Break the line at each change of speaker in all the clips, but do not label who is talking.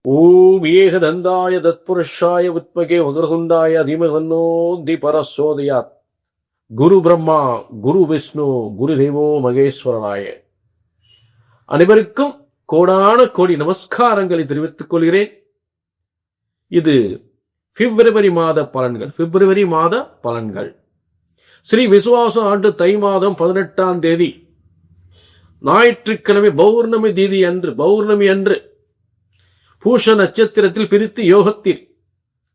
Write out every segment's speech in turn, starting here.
ஓம் ஏகதந்தாய தத்புருஷாய வித்மகே வக்ரதுண்டாய தீமகன்னோ திபரசோதயாத். குரு பிரம்மா குரு விஷ்ணு குரு தேவோ மகேஸ்வரனாய. அனைவருக்கும் கோடான கோடி நமஸ்காரங்களை தெரிவித்துக் கொள்கிறேன். இது பிப்ரவரி மாத பலன்கள். ஸ்ரீ விசுவாச ஆண்டு தை மாதம் 18ஆம் தேதி ஞாயிற்றுக்கிழமை பௌர்ணமி அன்று பூஷ நட்சத்திரத்தில்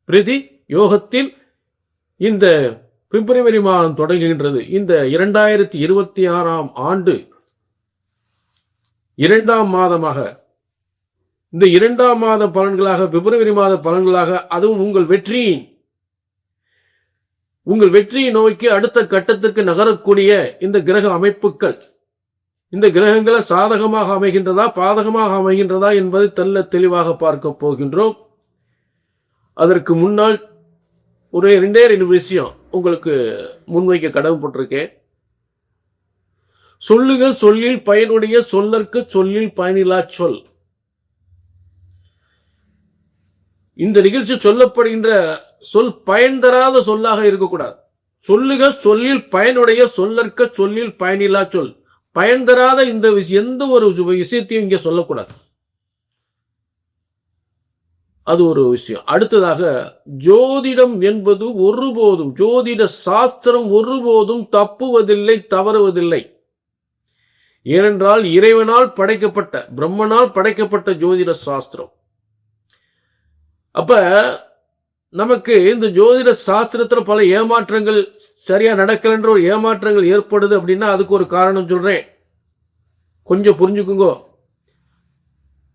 பிரதி யோகத்தில் இந்த பிப்ரவரி மாதம் தொடங்குகின்றது. இந்த 2026ஆம் ஆண்டு இரண்டாம் மாதமாக, இந்த இரண்டாம் மாத பலன்களாக, பிப்ரவரி மாத பலன்களாக, அதுவும் உங்கள் வெற்றியை நோக்கி அடுத்த கட்டத்திற்கு நகரக்கூடிய இந்த கிரக அமைப்புகள், இந்த கிரகங்களை சாதகமாக அமைகின்றதா பாதகமாக அமைகின்றதா என்பதை தெளிவாக பார்க்க போகின்றோம். அதற்கு முன்னால் ஒரு ரெண்டு விஷயம் உங்களுக்கு முன்வைக்க கடமைப்பட்டிருக்கேன். சொல்லுக சொல்லில் பயனுடைய சொல்லற்கு சொல்லில் பயனில்லா சொல். இந்த நிகழ்ச்சி சொல்லப்படுகின்ற சொல் பயன் தராத சொல்லாக இருக்கக்கூடாது. சொல்லுக சொல்லில் பயனுடைய சொல்லற்க சொல்லில் பயனில்லா சொல். பயன் தராத இந்த எந்த ஒரு விஷயத்தையும் இங்க சொல்லக்கூடாது. அது ஒரு விஷயம். அடுத்ததாக, ஜோதிடம் என்பது ஒருபோதும், ஜோதிட சாஸ்திரம் ஒருபோதும் தப்புவதில்லை, தவறுவதில்லை. ஏனென்றால் இறைவனால் படைக்கப்பட்ட, பிரம்மனால் படைக்கப்பட்ட ஜோதிட சாஸ்திரம். அப்ப நமக்கு இந்த ஜோதிட சாஸ்திரத்துல பல ஏமாற்றங்கள், சரியா நடக்கலன்ற ஒரு ஏமாற்றங்கள் ஏற்படுது அப்படின்னா அதுக்கு ஒரு காரணம் சொல்றேன், கொஞ்சம் புரிஞ்சுக்குங்க.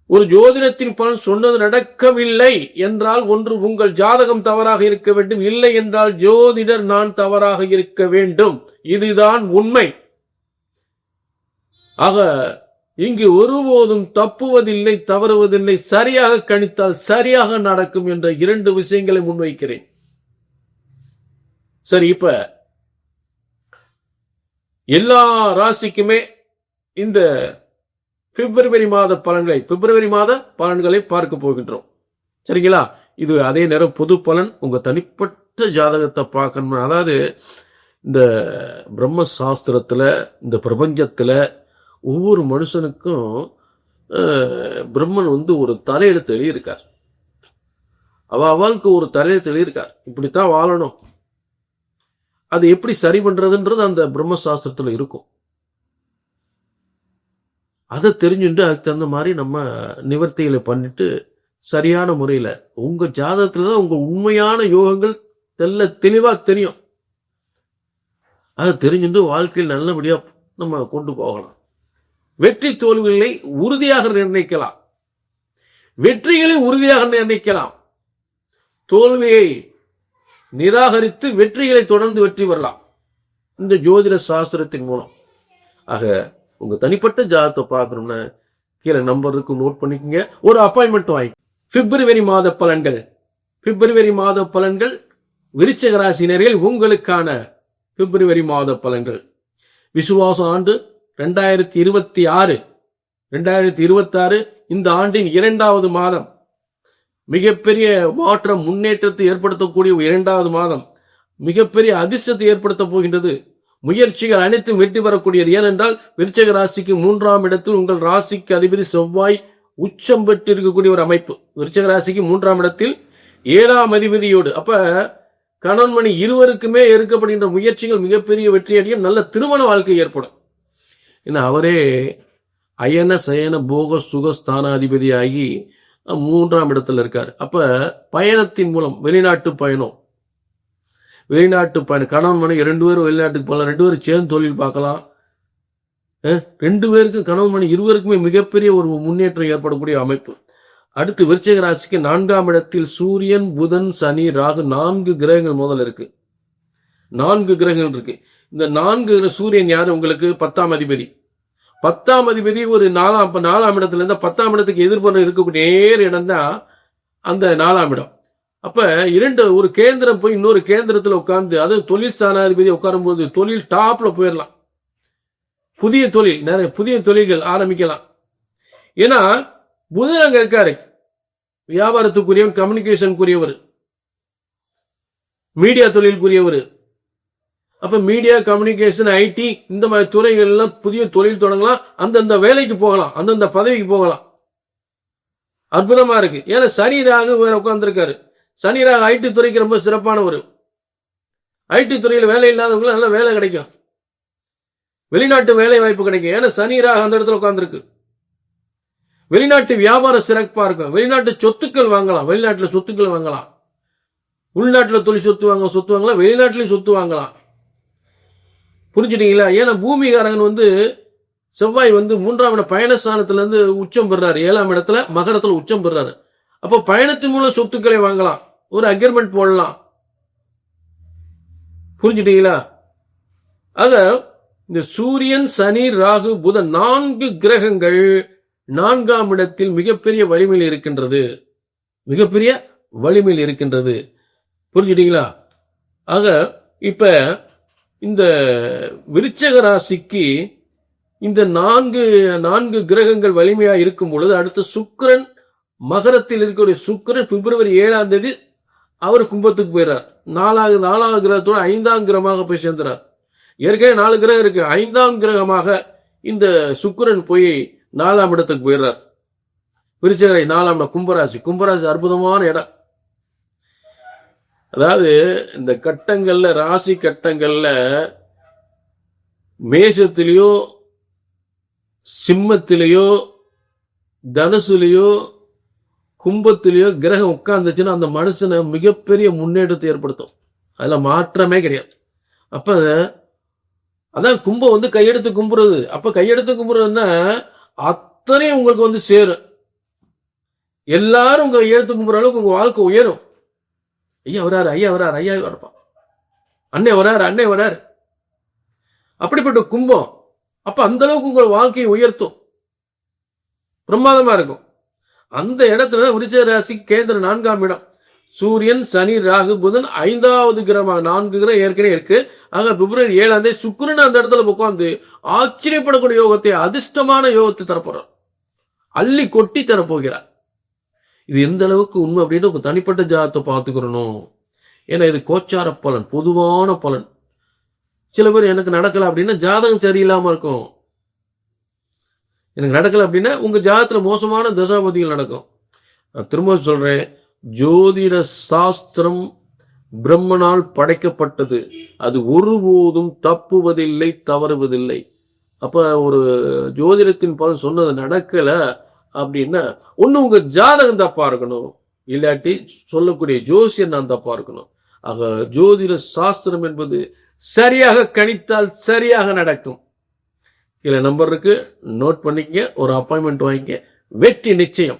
ஒரு ஜோதிடத்தின் பலன் சொன்னது நடக்கவில்லை என்றால் ஒன்று உங்கள் ஜாதகம் தவறாக இருக்க வேண்டும், இல்லை என்றால் ஜோதிடர் நான் தவறாக இருக்க வேண்டும். இதுதான் உண்மை. ஆக இங்கு ஒருபோதும் தப்புவதில்லை, தவறுவதில்லை. சரியாக கணித்தால் சரியாக நடக்கும் என்ற இரண்டு விஷயங்களை முன்வைக்கிறேன். சரி, இப்ப எல்லா ராசிக்குமே இந்த பிப்ரவரி மாத பலன்களை பார்க்க போகின்றோம். சரிங்களா? இது அதே நேரம் பொது பலன். உங்க தனிப்பட்ட ஜாதகத்தை பார்க்கணும். அதாவது இந்த பிரம்ம சாஸ்திரத்துல, இந்த பிரபஞ்சத்துல ஒவ்வொரு மனுஷனுக்கும் பிரம்மன் ஒரு தலையெழுத்து எழுதியிருக்கார். அவளுக்கு ஒரு தலையெழுத்து எழுதியிருக்கார். இப்படித்தான் வாழணும். அது எப்படி சரி பண்றதுன்றது அந்த பிரம்ம சாஸ்திரத்துல இருக்கும். அதை தெரிஞ்சுட்டு அதுக்கு தகுந்த மாதிரி நம்ம நிவர்த்திகளை பண்ணிட்டு சரியான முறையில உங்க ஜாதகத்துலதான் உங்க உண்மையான யோகங்கள் தெளிவா தெரியும். அதை தெரிஞ்சுட்டு வாழ்க்கையில் நல்லபடியா நம்ம கொண்டு போகலாம். வெற்றி தோல்விகளை உறுதியாக நிர்ணயிக்கலாம், வெற்றிகளை உறுதியாக நிர்ணயிக்கலாம். தோல்வியை நிராகரித்து வெற்றிகளை தொடர்ந்து வெற்றி பெறலாம் இந்த ஜோதிட சாஸ்திரத்தின் மூலம். ஆக உங்க தனிப்பட்ட ஜாதகத்தை பார்க்கணும்னா கீழே நம்பர் இருக்கு, நோட் பண்ணிக்கோங்க. ஒரு அப்பாயின்மெண்ட் வாங்கி. பிப்ரவரி மாத பலன்கள் விருச்சிக ராசினர்கள் உங்களுக்கான பிப்ரவரி மாத பலன்கள். விசுவாச ஆண்டு 2026 இந்த ஆண்டின் இரண்டாவது மாதம். மிகப்பெரிய மாற்றம், முன்னேற்றத்தை ஏற்படுத்தக்கூடிய இரண்டாவது மாதம். மிகப்பெரிய அதிர்ஷ்டத்தை ஏற்படுத்த போகின்றது. முயற்சிகள் அனைத்தும் வெற்றி பெறக்கூடியது. ஏனென்றால் விருச்சிக ராசிக்கு 3ஆம் இடத்தில் உங்கள் ராசிக்கு அதிபதி செவ்வாய் உச்சம் பெற்று இருக்கக்கூடிய ஒரு அமைப்பு. விருச்சிக ராசிக்கு 3ஆம் இடத்தில் 7ஆம் அதிபதியோடு. அப்ப கணவன் மணி இருவருக்குமே எடுக்கப்படுகின்ற முயற்சிகள் மிகப்பெரிய வெற்றியடையும். நல்ல திருமண வாழ்க்கை ஏற்படும். ஏன்னா அவரே அயன சயன போக சுகஸ்தானாதிபதியாகி 3ஆம் இடத்துல இருக்காரு. அப்ப பயணத்தின் மூலம் வெளிநாட்டு பயணம், கணவன் மணி 2 பேரும் வெளிநாட்டுக்கு போகலாம். 2 பேரும் சேர்ந்து தொழில் பார்க்கலாம். 2 பேருக்கு, கணவன் மணி இருவருக்குமே மிகப்பெரிய ஒரு முன்னேற்றம் ஏற்படக்கூடிய அமைப்பு. அடுத்து விருச்சிக ராசிக்கு 4ஆம் இடத்தில் சூரியன், புதன், சனி, ராகு 4 கிரகங்கள் முதல்ல இருக்கு. 4 கிரகங்கள் இருக்கு. இந்த 4 சூரியன் யாரு? உங்களுக்கு 10ஆம் அதிபதி. 10ஆம் அதிபதி ஒரு 4ஆம் இடத்துல இருந்தா 10ஆம் இடத்துக்கு எதிர்ப்புறம் இருக்கக்கூடிய நேர் இடம் தான் அந்த 4ஆம் இடம். அப்ப ஒரு கேந்திரம் போய் இன்னொரு கேந்திரத்துல உட்கார்ந்து, அது தொழில் ஸ்தானாதிபதி உட்காரும் போது தொழில் டாப்ல போயிடலாம். நிறைய புதிய தொழில்கள் ஆரம்பிக்கலாம். ஏன்னா புதன் அங்க இருக்காரு. வியாபாரத்துக்குரியவர், கம்யூனிகேஷனுக்குரியவர், மீடியா தொழிலுக்குரியவர். அப்ப மீடியா, கம்யூனிகேஷன், ஐடி இந்த மாதிரி துறைகள் எல்லாம் புதிய தொழில் தொடங்கலாம், அந்தந்த வேலைக்கு போகலாம், அந்தந்த பதவிக்கு போகலாம். அற்புதமா இருக்கு. ஏன்னா சனி ராகு வேற உட்கார்ந்துருக்காரு. சனி ராகு ஐடி துறைக்கு ரொம்ப சிறப்பானவர். ஐடி துறையில் வேலை இல்லாதவங்களுக்கு நல்ல வேலை கிடைக்கும், வெளிநாட்டு வேலை வாய்ப்பு கிடைக்கும். ஏன்னா சனி ராகு அந்த இடத்துல உட்கார்ந்துருக்கு. வெளிநாட்டு வியாபாரம் சிறப்பா இருக்கும், வெளிநாட்டு சொத்துக்கள் வாங்கலாம், வெளிநாட்டுல சொத்துக்கள் வாங்கலாம், உள்நாட்டுல தொழில் சொத்து வாங்கலாம், வெளிநாட்டிலையும் சொத்து வாங்கலாம். புரிஞ்சுட்டீங்களா? ஏன்னா பூமிகாரகன் செவ்வாய் 3ஆம் இட பயணஸ்தானத்துல இருந்து உச்சம் பெறாரு, 7ஆம் இடத்துல மகரத்துல உச்சம் பெறாரு. அப்ப பயணத்தின் மூலம் சொத்துக்களை வாங்கலாம், ஒரு அக்ரிமெண்ட் போடலாம். புரிஞ்சுட்டீங்களா? ஆக இந்த சூரியன், சனி, ராகு, புதன் 4 கிரகங்கள் 4ஆம் இடத்தில் மிகப்பெரிய வலிமையில் இருக்கின்றது, மிகப்பெரிய வலிமையில் இருக்கின்றது. புரிஞ்சுட்டீங்களா? ஆக இப்ப இந்த விருச்சக ராசிக்கு இந்த 4 கிரகங்கள் வலிமையா இருக்கும் பொழுது, அடுத்து சுக்கிரன் மகரத்தில் இருக்கக்கூடிய சுக்கிரன் பிப்ரவரி 7ஆம் தேதி அவர் கும்பத்துக்கு போயிறார். 4வது கிரகத்தோட 5ஆம் கிரகமாக போய் சேர்ந்துறார். ஏற்கனவே 4 கிரகம் இருக்கு, 5ஆம் கிரகமாக இந்த சுக்கிரன் போய் 4ஆம் இடத்துக்கு போயிடுறார். விருச்சகரை 4ஆம் இடம் கும்பராசி. கும்பராசி அற்புதமான இடம். அதாவது இந்த கட்டங்கள்ல, ராசி கட்டங்கள்ல மேஷத்திலேயோ சிம்மத்திலேயோ தனுசுலேயோ கும்பத்திலேயோ கிரகம் உட்கார்ந்துச்சுன்னா அந்த மனுஷனை மிகப்பெரிய முன்னேற்றத்தை ஏற்படுத்தும், அதுல மாற்றமே கிடையாது. அப்ப அதான் கும்பம் கையெடுத்து கும்புறது. அப்ப கையெடுத்து கும்புறதுன்னா அத்தனையும் உங்களுக்கு சேரும். எல்லாரும் உங்க கையெடுத்து கும்புற அளவுக்கு உங்க வாழ்க்கை உயரும். ஐயா வராரு, ஐயா வராரு, ஐயா வரப்பா, அண்ணே வராரு, அண்ணே வராரு, அப்படிப்பட்ட கும்பம். அப்ப அந்த அளவுக்கு உங்கள் வாழ்க்கையை உயர்த்தும், பிரமாதமா இருக்கும். அந்த இடத்துல விருச்சிக ராசி கேந்திர 4ஆம் இடம், சூரியன், சனி, ராகு, புதன் 5வது கிரகமாக 4 கிரகம் ஏற்கனவே இருக்கு. ஆக பிப்ரவரி 7ஆம் தேதி சுக்கிரன் அந்த இடத்துல உட்கார்ந்து ஆச்சரியப்படக்கூடிய யோகத்தை, அதிர்ஷ்டமான யோகத்தை தரப்போறார், அள்ளி கொட்டி தரப்போகிறார். இது எந்த அளவுக்கு உண்மை அப்படின்னு உங்க தனிப்பட்ட ஜாதகத்தை பார்த்துக்கிறணும். ஏன்னா இது கோச்சார பலன், பொதுவான பலன். சில பேர் எனக்கு நடக்கல அப்படின்னா ஜாதகம் சரியில்லாம இருக்கும். எனக்கு நடக்கல அப்படின்னா உங்க ஜாதகத்துல மோசமான தசாபதிகள் நடக்கும். நான் திரும்ப சொல்றேன், ஜோதிட சாஸ்திரம் பிரம்மனால் படைக்கப்பட்டது, அது ஒருபோதும் தப்புவதில்லை, தவறுவதில்லை. அப்ப ஒரு ஜோதிடத்தின் பலன் சொன்னது நடக்கல அப்படின்னா ஒண்ணு உங்க ஜாதகம் தப்பா இருக்கணும், இல்லாட்டி சொல்லக்கூடிய ஜோசியர் நான் தப்பா இருக்கணும். ஆக ஜோதிட சாஸ்திரம் என்பது சரியாக கணித்தால் சரியாக நடக்கும். கீழே நம்பர் இருக்கு, நோட் பண்ணிக்க, ஒரு அப்பாயின்மெண்ட் வாங்கிக்க, வெற்றி நிச்சயம்.